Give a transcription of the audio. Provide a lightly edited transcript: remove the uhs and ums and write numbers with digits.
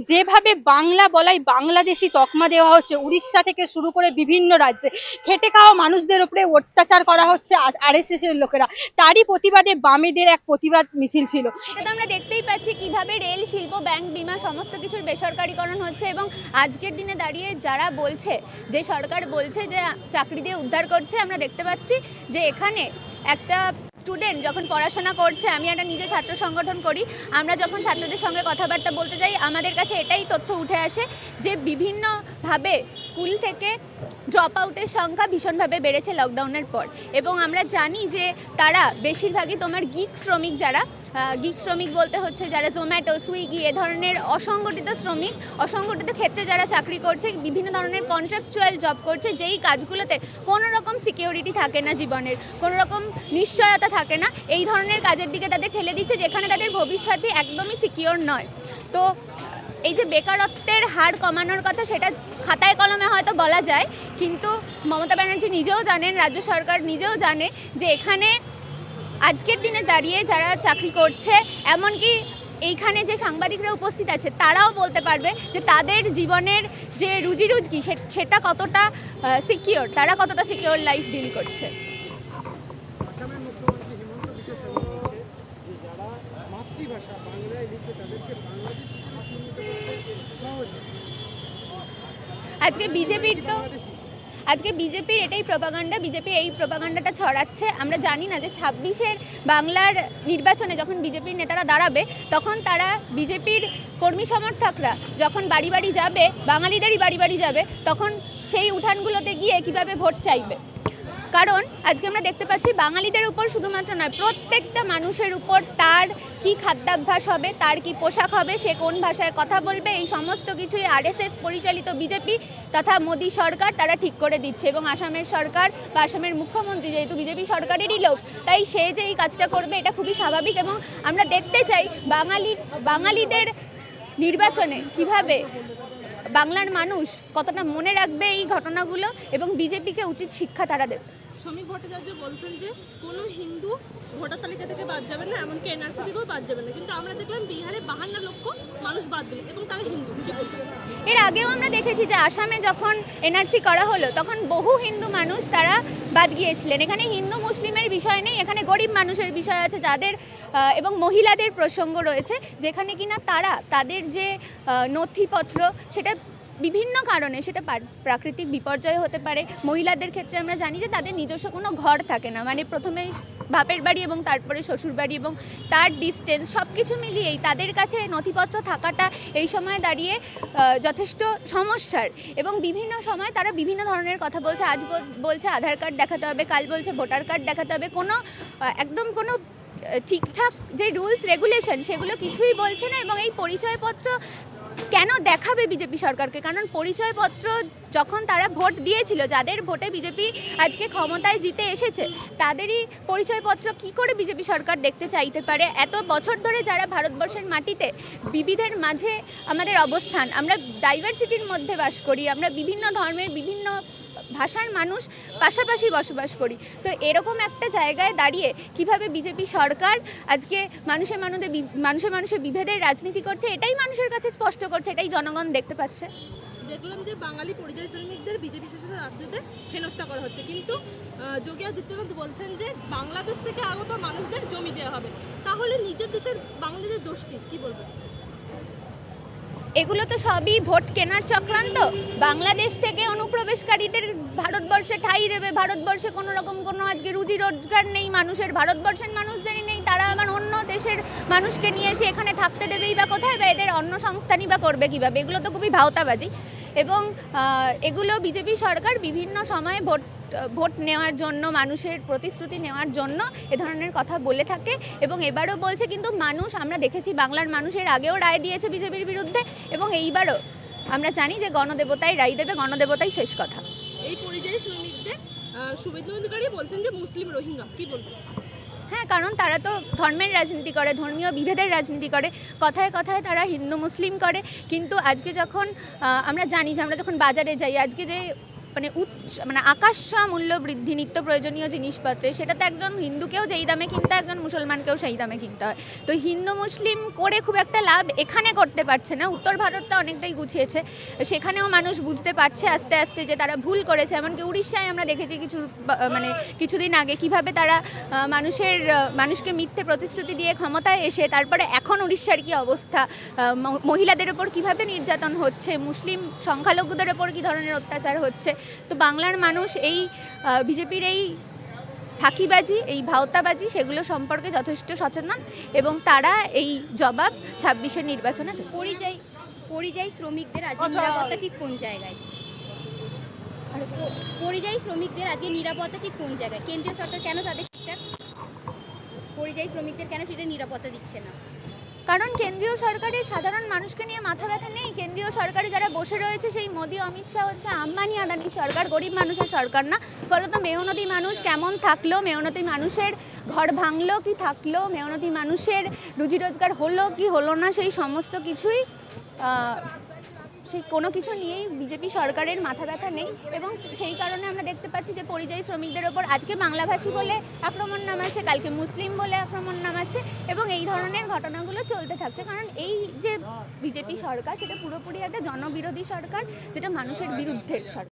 যেভাবে বাংলা বলাই বাংলাদেশি তকমা দেওয়া হচ্ছে, উড়িষ্যা থেকে শুরু করে বিভিন্ন রাজ্যে খেটে খাওয়া মানুষদের উপরে অত্যাচার করা হচ্ছে আরএসএস এর লোকেরা, তারই প্রতিবাদে বামেদের এক প্রতিবাদ মিছিল ছিল। এটা তো আমরা দেখতেই পাচ্ছি কিভাবে রেল, শিল্প, ব্যাংক, বিমা সমস্ত কিছুর বেসরকারিকরণ হচ্ছে। এবং আজকের দিনে দাঁড়িয়ে যারা বলছে, যে সরকার বলছে যে চাকরি দিয়ে উদ্ধার করছে, আমরা দেখতে পাচ্ছি যে এখানে একটা স্টুডেন্ট যখন পড়াশোনা করছে, আমি একটা নিজে ছাত্র সংগঠন করি, আমরা যখন ছাত্রদের সঙ্গে কথাবার্তা বলতে যাই আমাদের কাছে এটাই তথ্য উঠে আসে যে বিভিন্নভাবে স্কুল থেকে ড্রপ আউটের সংখ্যা ভীষণভাবে বেড়েছে লকডাউনের পর। এবং আমরা জানি যে তারা বেশিরভাগই তোমার গিগ শ্রমিক, যারা গিগ শ্রমিক বলতে হচ্ছে যারা জোম্যাটো, সুইগি এ ধরনের অসংগঠিত শ্রমিক, অসংগঠিত ক্ষেত্রে যারা চাকরি করছে, বিভিন্ন ধরনের কন্ট্রাকচুয়াল জব করছে, যেই কাজগুলোতে কোনো রকম সিকিউরিটি থাকে না, জীবনের কোনো রকম নিশ্চয়তা থাকে না, এই ধরনের কাজের দিকে তাদের ঠেলে দিচ্ছে যেখানে তাদের ভবিষ্যৎই একদমই সিকিউর নয়। তো এই যে বেকারত্বের হার কমানোর কথা, সেটা খাতায় কলমে হয়তো বলা যায়, কিন্তু মমতা ব্যানার্জি নিজেও জানেন, রাজ্য সরকার নিজেও জানে যে এখানে আজকের দিনে দাঁড়িয়ে যারা চাকরি করছে, এমনকি এইখানে যে সাংবাদিকরা উপস্থিত আছে তারাও বলতে পারবে যে তাদের জীবনের যে রুজি রুজি সেটা কতটা সিকিওর, তারা কতটা সিকিওর লাইফ ডিল করছে। আজকে বিজেপির এটাই প্রপাগান্ডা, বিজেপি এই প্রপাগান্ডাটা ছড়াচ্ছে। আমরা জানি না যে 26-এর বাংলার নির্বাচনে যখন বিজেপির নেতারা দাঁড়াবে, তখন তারা বিজেপির কর্মী সমর্থকরা যখন বাড়ি বাড়ি যাবে, বাঙালিদেরই বাড়ি বাড়ি যাবে, তখন সেই উঠানগুলোতে গিয়ে কিভাবে ভোট চাইবে। কারণ আজকে আমরা দেখতে পাচ্ছি বাঙালিদের উপর শুধুমাত্র নয়, প্রত্যেকটা মানুষের উপর তার কি খাদ্যাভ্যাস হবে, তার কি পোশাক হবে, সে কোন ভাষায় কথা বলবে, এই সমস্ত কিছুই আরএসএস পরিচালিত বিজেপি তথা মোদী সরকার তারা ঠিক করে দিচ্ছে। এবং আসামের সরকার বা আসামের মুখ্যমন্ত্রী যেহেতু বিজেপি সরকারেরই লোক, তাই সে যে এই কাজটা করবে এটা খুবই স্বাভাবিক। এবং আমরা দেখতে চাই বাঙালিদের নির্বাচনে কিভাবে বাংলার মানুষ কতটা মনে রাখবে এই ঘটনাগুলো, এবং বিজেপিকে উচিত শিক্ষা তারা দেবে। শ্রমিক ভট্টাচার্য বলছেন যে কোনো হিন্দু ভোটার তালিকা থেকে বাদ যাবে না, এমনকি এনআরসি থেকেও বাদ যাবে না, কিন্তু আমরা দেখলাম বিহারে 52 লক্ষ মানুষ বাদ দিল এবং তারা হিন্দু। এর আগেও আমরা দেখেছি যে আসামে যখন এনআরসি করা হলো তখন বহু হিন্দু মানুষ তারা বাদ গিয়েছিলেন। এখানে হিন্দু মুসলিমের বিষয় নেই, এখানে গরিব মানুষের বিষয় আছে, যাদের এবং মহিলাদের প্রসঙ্গ রয়েছে, যেখানে কিনা তারা তাদের যে নথিপত্র সেটা বিভিন্ন কারণে, সেটা প্রাকৃতিক বিপর্যয় হতে পারে। মহিলাদের ক্ষেত্রে আমরা জানি যে তাদের নিজস্ব কোনো ঘর থাকে না, মানে প্রথমে বাপের বাড়ি এবং তারপরে শ্বশুর বাড়ি এবং তার ডিস্টেন্স সব কিছু মিলিয়েই তাদের কাছে নথিপত্র থাকাটা এই সময় দাঁড়িয়ে যথেষ্ট সমস্যার। এবং বিভিন্ন সময় তারা বিভিন্ন ধরনের কথা বলছে, আজ বলছে আধার কার্ড দেখাতে হবে, কাল বলছে ভোটার কার্ড দেখাতে হবে, একদম কোনো ঠিকঠাক যে রুলস রেগুলেশন সেগুলো কিছুই বলছে না। এবং এই পরিচয়পত্র কেন দেখাবে বিজেপি সরকারকে? কারণ পরিচয়পত্র যখন তারা ভোট দিয়েছিল, যাদের ভোটে বিজেপি আজকে ক্ষমতায় জিতে এসেছে, তাদেরই পরিচয়পত্র কি করে বিজেপি সরকার দেখতে চাইতে পারে? এত বছর ধরে যারা ভারতবর্ষের মাটিতে বিবিধের মাঝে আমাদের অবস্থান, আমরা ডাইভার্সিটির মধ্যে বাস করি, আমরা বিভিন্ন ধর্মের বিভিন্ন ভাষার মানুষ পাশাপাশি বসবাস করি, তো এরকম একটা জায়গায় দাঁড়িয়ে কিভাবে বিজেপি সরকার আজকে মানুষে বিভেদের রাজনীতি করছে, এটাই মানুষের কাছে স্পষ্ট করছে, এটাই জনগণ দেখতে পাচ্ছে। দেখলাম যে বাঙালি পরিযায়ী শ্রমিকদের বিজেপি শাসিত রাজ্যতে হেনস্থা করা হচ্ছে, কিন্তু যোগী আদিত্যনাথ বলছেন যে বাংলাদেশ থেকে আগত মানুষদের জমি দেওয়া হবে, তাহলে নিজের দেশের বাঙালিদের দোষ কি বলবেন? এগুলো তো সবই ভোট কেনার চক্রান্ত। বাংলাদেশ থেকে অনুপ্রবেশকারীদের ভারতবর্ষে ঠাঁই দেবে, ভারতবর্ষে কোনো রকম কোনো আজকে রুজি রোজগার নেই মানুষের, ভারতবর্ষের মানুষদেরই নেই, তারা আবার অন্য দেশের মানুষকে নিয়ে এসে এখানে থাকতে দেবেই বা কোথায়, বা এদের অন্য সংস্থানই বা করবে কীভাবে? এগুলো তো খুবই ভাওতাবাজি। এবং এগুলো বিজেপি সরকার বিভিন্ন সময় ভোট নেওয়ার জন্য, মানুষের প্রতিশ্রুতি নেওয়ার জন্য এ ধরনের কথা বলে থাকে এবং এবারও বলছে। কিন্তু মানুষ, আমরা দেখেছি বাংলার মানুষের আগেও রায় দিয়েছে বিজেপির বিরুদ্ধে, এবং এইবারও আমরা জানি যে গণদেবতাই রায় দেবে, গণদেবতাই শেষ কথা। এই পরিযায়ী শ্রমিকদের শুভেন্দু অধিকারী বলছেন যে মুসলিম রোহিঙ্গা, কি বলবেন? হ্যাঁ, কারণ তারা তো ধর্মের রাজনীতি করে, ধর্মীয় বিভেদের রাজনীতি করে, কথায় কথায় তারা হিন্দু মুসলিম করে। কিন্তু আজকে যখন আমরা জানি যে আমরা যখন বাজারে যাই, আজকে যে মানে মানে আকাশ ছোঁয়া মূল্য বৃদ্ধি নিত্য প্রয়োজনীয় জিনিসপত্রে, সেটা তো একজন হিন্দুকেও যেই দামে কিনতে হয় একজন মুসলমানকেও সেই দামে কিনতে হয়। তো হিন্দু মুসলিম করে খুব একটা লাভ এখানে করতে পারছে না। উত্তর ভারতটা অনেকটাই গুছিয়েছে, সেখানেও মানুষ বুঝতে পারছে আস্তে আস্তে যে তারা ভুল করেছে। এমনকি উড়িষ্যায় আমরা দেখেছি মানে কিছুদিন আগে কিভাবে তারা মানুষকে মিথ্যে প্রতিশ্রুতি দিয়ে ক্ষমতায় এসে তারপরে এখন উড়িষ্যার কি অবস্থা, মহিলাদের ওপর কিভাবে নির্যাতন হচ্ছে, মুসলিম সংখ্যালঘুদের ওপর কী ধরনের অত্যাচার হচ্ছে। তো বাংলার মানুষ এই বিজেপির এই ফাঁকিবাজি, এই ভাওতাবাজি, সেগুলো সম্পর্কে যথেষ্ট সচেতন এবং তারা এই জবাব 26-এর নির্বাচনে দেবে। পরিযায়ী শ্রমিকদের আজকে নিরাপত্তা ঠিক কোন জায়গায়? পরিযায়ী শ্রমিকদের আজকে নিরাপত্তা ঠিক কোন জায়গায়? কেন্দ্রীয় সরকার কেন তাদের ঠিকঠাক পরিযায়ী শ্রমিকদের কেন ঠিকঠাক নিরাপত্তা দিচ্ছে না? কারণ কেন্দ্রীয় সরকারের সাধারণ মানুষকে নিয়ে মাথা ব্যথা নেই। কেন্দ্রীয় সরকারে যারা বসে রয়েছে সেই মোদি অমিত শাহ হচ্ছে আম্বানি আদানির সরকার, গরিব মানুষের সরকার না। ফলত মেহনতি মানুষ কেমন থাকলো, মেহনতি মানুষের ঘর ভাঙলো কি থাকলো, মেহনতি মানুষের রুজি রোজগার হলো কি হলো না, সেই সমস্ত কিছুই সেই কোনো কিছু নিয়েই বিজেপি সরকারের মাথা ব্যথা নেই। এবং সেই কারণে আমরা দেখতে পাচ্ছি যে পরিযায়ী শ্রমিকদের ওপর আজকে বাংলাভাষী বলে আক্রমণ নামাচ্ছে, কালকে মুসলিম বলে আক্রমণ নামাচ্ছে এবং এই ধরনের ঘটনাগুলো চলতে থাকছে। কারণ এই যে বিজেপি সরকার সেটা পুরোপুরি একটা জনবিরোধী সরকার, যেটা মানুষের বিরুদ্ধের সরকার।